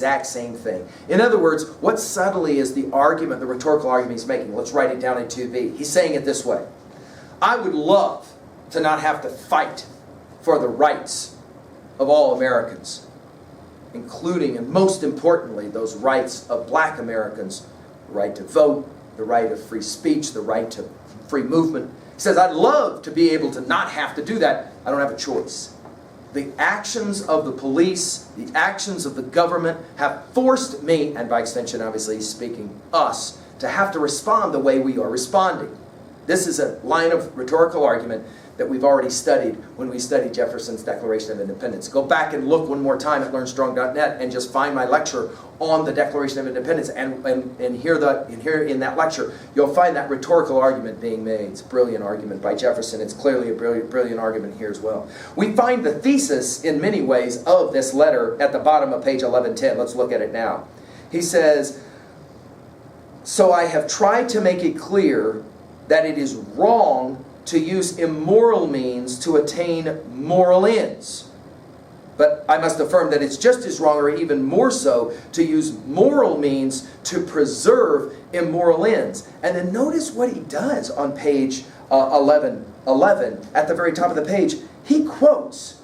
exact same thing. In other words, what subtly is the argument, the rhetorical argument he's making? Let's write it down in 2b. He's saying it this way. I would love to not have to fight for the rights of all Americans, including and most importantly those rights of black Americans, the right to vote, the right of free speech, the right to free movement. He says, I'd love to be able to not have to do that. I don't have a choice. The actions of the police, the actions of the government have forced me, and by extension obviously he's speaking us, to have to respond the way we are responding. This is a line of rhetorical argument that we've already studied when we studied Jefferson's Declaration of Independence. Go back and look one more time at learnstrong.net and just find my lecture on the Declaration of Independence, and here in that lecture you'll find that rhetorical argument being made. It's a brilliant argument by Jefferson. It's clearly a brilliant argument here as well. We find the thesis in many ways of this letter at the bottom of page 1110. Let's look at it now. He says, so I have tried to make it clear that it is wrong to use immoral means to attain moral ends. But I must affirm that it's just as wrong, or even more so, to use moral means to preserve immoral ends. And then notice what he does on page 1111. At the very top of the page, he quotes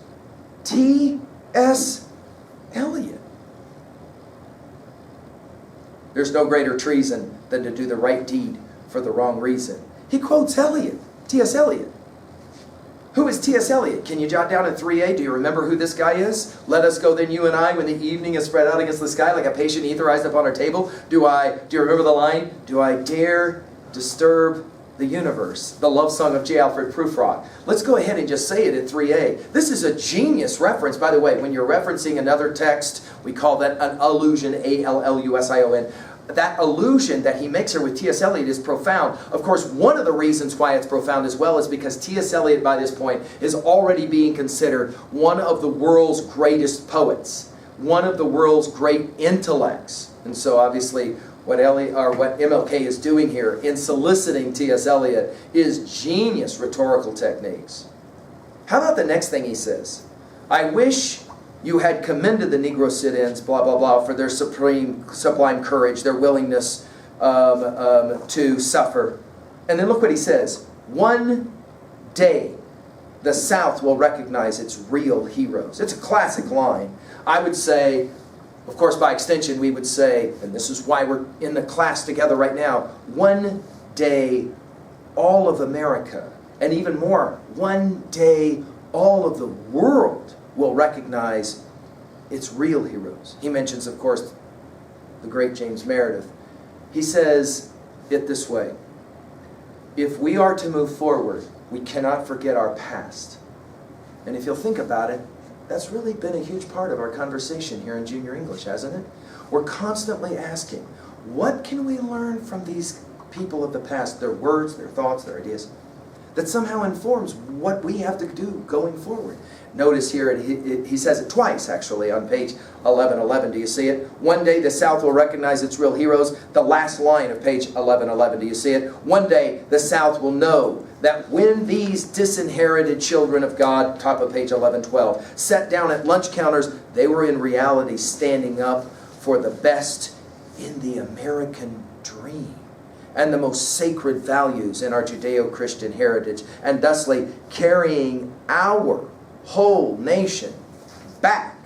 T.S. Eliot. There's no greater treason than to do the right deed for the wrong reason. He quotes Eliot. T.S. Eliot. Who is T.S. Eliot? Can you jot down in 3a? Do you remember who this guy is? Let us go then, you and I, when the evening is spread out against the sky like a patient ether eyes upon our table. Do you remember the line? Do I dare disturb the universe? The love song of J. Alfred Prufrock. Let's go ahead and just say it in 3a. This is a genius reference. By the way, when you're referencing another text, we call that an allusion, A-L-L-U-S-I-O-N. That allusion that he makes here with T.S. Eliot is profound. Of course, one of the reasons why it's profound as well is because T.S. Eliot, by this point, is already being considered one of the world's greatest poets, one of the world's great intellects. And so, obviously, what MLK is doing here in soliciting T.S. Eliot is genius rhetorical techniques. How about the next thing he says? I wish you had commended the Negro sit-ins, blah, blah, blah, for their sublime courage, their willingness to suffer. And then look what he says. One day, the South will recognize its real heroes. It's a classic line. I would say, of course, by extension, we would say, and this is why we're in the class together right now, one day, all of America, and even more, one day, all of the world will recognize its real heroes. He mentions, of course, the great James Meredith. He says it this way: if we are to move forward, we cannot forget our past. And if you'll think about it, that's really been a huge part of our conversation here in Junior English, hasn't it? We're constantly asking, what can we learn from these people of the past, their words, their thoughts, their ideas, that somehow informs what we have to do going forward? Notice here, he says it twice, actually, on page 1111. Do you see it? One day the South will recognize its real heroes. The last line of page 1111. Do you see it? One day the South will know that when these disinherited children of God, top of page 1112, sat down at lunch counters, they were in reality standing up for the best in the American dream and the most sacred values in our Judeo-Christian heritage, and thusly carrying our whole nation back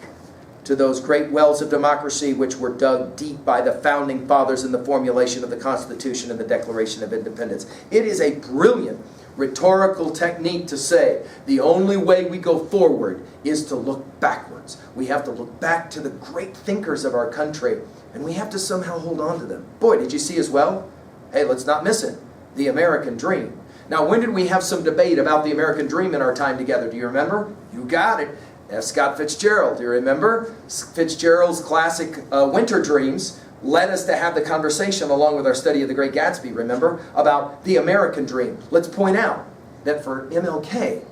to those great wells of democracy which were dug deep by the founding fathers in the formulation of the Constitution and the Declaration of Independence. It is a brilliant rhetorical technique to say the only way we go forward is to look backwards. We have to look back to the great thinkers of our country, and we have to somehow hold on to them. Boy, did you see as well? Hey, let's not miss it. The American dream. Now, when did we have some debate about the American dream in our time together? Do you remember? You got it. F. Scott Fitzgerald. Do you remember? Fitzgerald's classic Winter Dreams led us to have the conversation, along with our study of The Great Gatsby, remember, about the American dream. Let's point out that for MLK,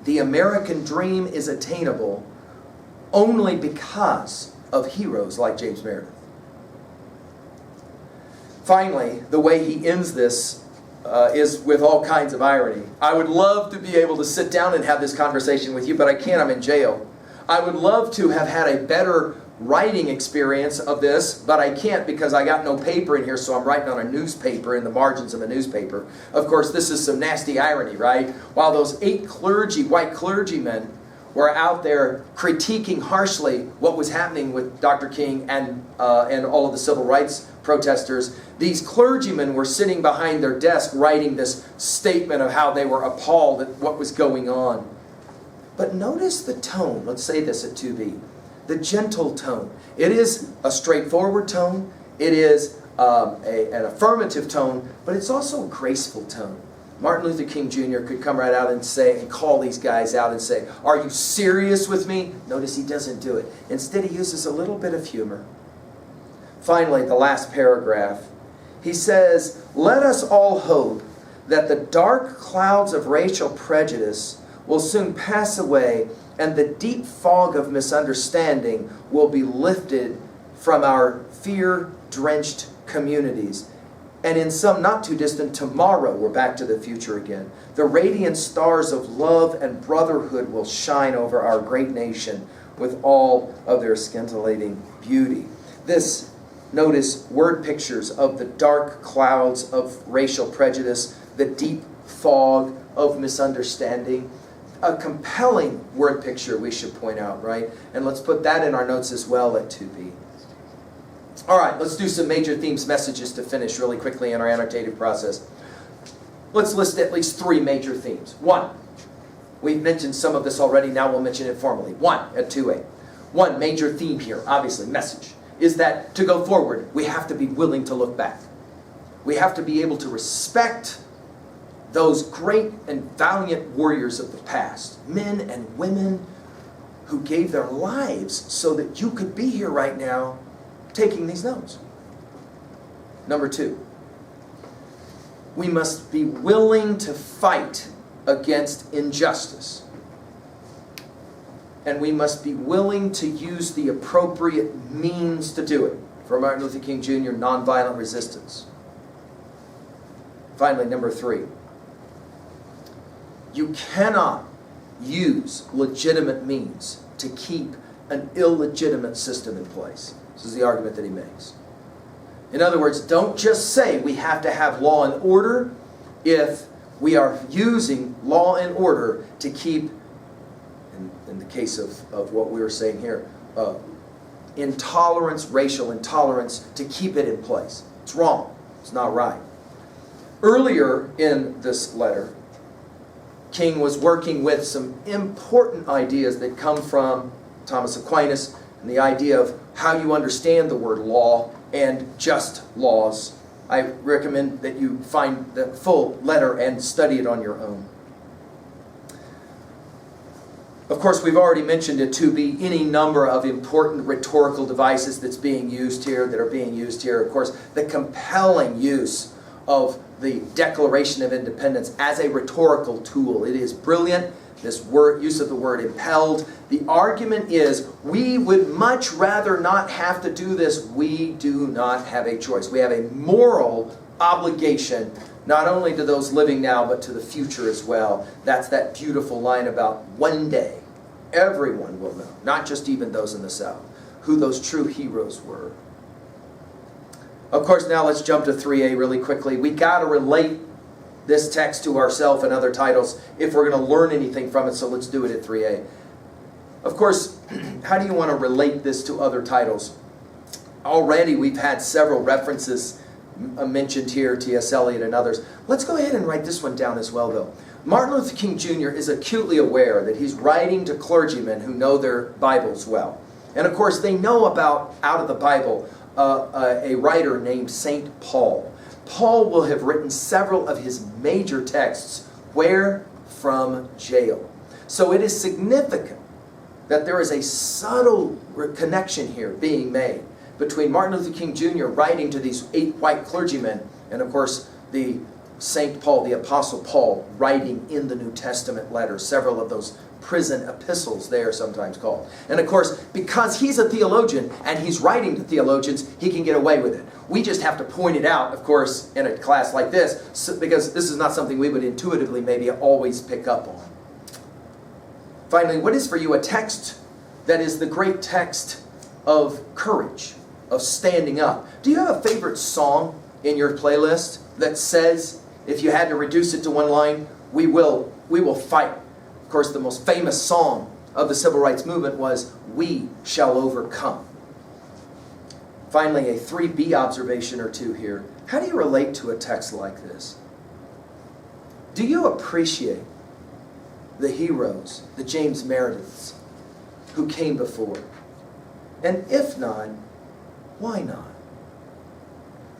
the American dream is attainable only because of heroes like James Meredith. Finally, the way he ends this is with all kinds of irony. I would love to be able to sit down and have this conversation with you, but I can't. I'm in jail. I would love to have had a better writing experience of this, but I can't because I got no paper in here, so I'm writing on a newspaper in the margins of a newspaper. Of course, this is some nasty irony, right? While those 8 white clergymen were out there critiquing harshly what was happening with Dr. King and all of the civil rights protesters, these clergymen were sitting behind their desk writing this statement of how they were appalled at what was going on. But notice the tone. Let's say this at 2B. The gentle tone. It is a straightforward tone. It is an affirmative tone, but it's also a graceful tone. Martin Luther King Jr. could come right out and say, and call these guys out and say, "Are you serious with me?" Notice he doesn't do it. Instead, he uses a little bit of humor. Finally, the last paragraph. He says, "Let us all hope that the dark clouds of racial prejudice will soon pass away and the deep fog of misunderstanding will be lifted from our fear-drenched communities. And in some not too distant tomorrow, we're back to the future again. The radiant stars of love and brotherhood will shine over our great nation with all of their scintillating beauty." This, notice, word pictures of the dark clouds of racial prejudice, the deep fog of misunderstanding. A compelling word picture, we should point out, right? And let's put that in our notes as well at 2B. All right, let's do some major themes messages to finish really quickly in our annotative process. Let's list at least 3 major themes. 1, we've mentioned some of this already, now we'll mention it formally. 1 at 2A. 1 major theme here, obviously, message, is that to go forward, we have to be willing to look back. We have to be able to respect those great and valiant warriors of the past, men and women who gave their lives so that you could be here right now taking these notes. Number 2, we must be willing to fight against injustice. And we must be willing to use the appropriate means to do it. For Martin Luther King Jr., nonviolent resistance. Finally, number 3, you cannot use legitimate means to keep an illegitimate system in place. This is the argument that he makes. In other words, don't just say we have to have law and order if we are using law and order to keep, in the case of what we were saying here, intolerance, racial intolerance, to keep it in place. It's wrong. It's not right. Earlier in this letter, King was working with some important ideas that come from Thomas Aquinas, and the idea of how you understand the word law and just laws. I recommend that you find the full letter and study it on your own. Of course, we've already mentioned it to be any number of important rhetorical devices that are being used here. Of course, the compelling use of the Declaration of Independence as a rhetorical tool. It is brilliant. This use of the word impelled. The argument is we would much rather not have to do this. We do not have a choice. We have a moral obligation, not only to those living now, but to the future as well. That's that beautiful line about one day everyone will know, not just even those in the South, who those true heroes were. Of course, now let's jump to 3A really quickly. We got to relate this text to ourselves and other titles if we're going to learn anything from it, so let's do it at 3A. Of course, how do you want to relate this to other titles? Already we've had several references mentioned here, T.S. Eliot and others. Let's go ahead and write this one down as well, though. Martin Luther King Jr. is acutely aware that he's writing to clergymen who know their Bibles well. And of course, they know about, out of the Bible, a writer named St. Paul. Paul will have written several of his major texts, where? From jail. So it is significant that there is a subtle connection here being made between Martin Luther King Jr. writing to these 8 white clergymen and, of course, the St. Paul, the Apostle Paul, writing in the New Testament letters, several of those prison epistles they are sometimes called. And of course, because he's a theologian and he's writing to theologians, he can get away with it. We just have to point it out, of course, in a class like this, because this is not something we would intuitively maybe always pick up on. Finally, what is for you a text that is the great text of courage, of standing up. Do you have a favorite song in your playlist that says, if you had to reduce it to one line, we will fight? Of course, the most famous song of the civil rights movement was, "We Shall Overcome." Finally, a 3B observation or two here. How do you relate to a text like this? Do you appreciate the heroes, the James Merediths, who came before? And if not, why not?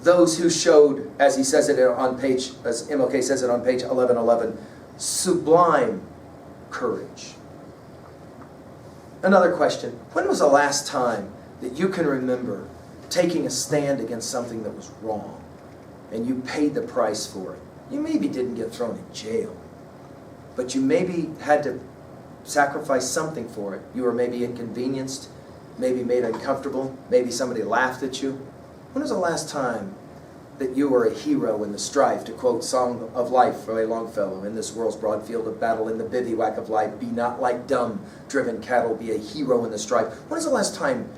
Those who showed, as he says it on page, as MLK says it on page 1111, sublime courage. Another question: when was the last time that you can remember taking a stand against something that was wrong and you paid the price for it? You maybe didn't get thrown in jail, but you maybe had to sacrifice something for it. You were maybe inconvenienced, maybe made uncomfortable, maybe somebody laughed at you. When was the last time that you were a hero in the strife, to quote Song of Life for a Longfellow, "In this world's broad field of battle, in the bivouac of life, be not like dumb driven cattle, be a hero in the strife." When is the last time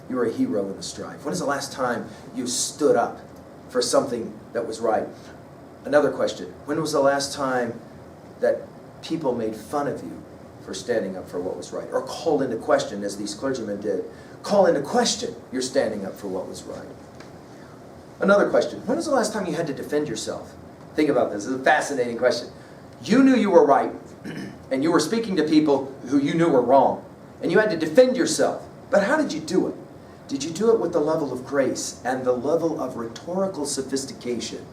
you were a hero in the strife? When is the last time you stood up for something that was right? Another question: when was the last time that people made fun of you for standing up for what was right, or called into question, as these clergymen did, call into question your standing up for what was right? Another question: when was the last time you had to defend yourself? Think about this. This is a fascinating question. You knew you were right, and you were speaking to people who you knew were wrong, and you had to defend yourself. But how did you do it? Did you do it with the level of grace and the level of rhetorical sophistication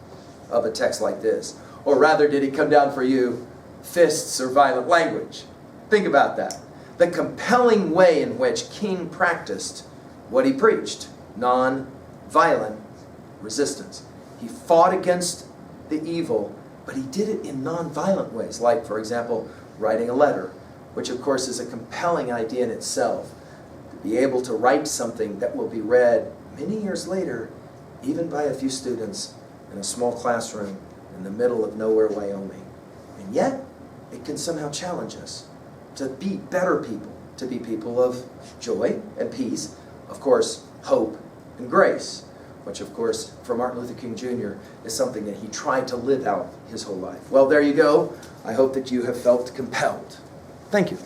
of a text like this? Or rather, did it come down for you fists or violent language? Think about that. The compelling way in which King practiced what he preached: non-violent resistance. He fought against the evil, but he did it in non-violent ways, like, for example, writing a letter, which of course is a compelling idea in itself. To be able to write something that will be read many years later, even by a few students in a small classroom in the middle of nowhere, Wyoming. And yet, it can somehow challenge us to be better people, to be people of joy and peace, of course, hope and grace, which of course, for Martin Luther King Jr., is something that he tried to live out his whole life. Well, there you go. I hope that you have felt compelled. Thank you.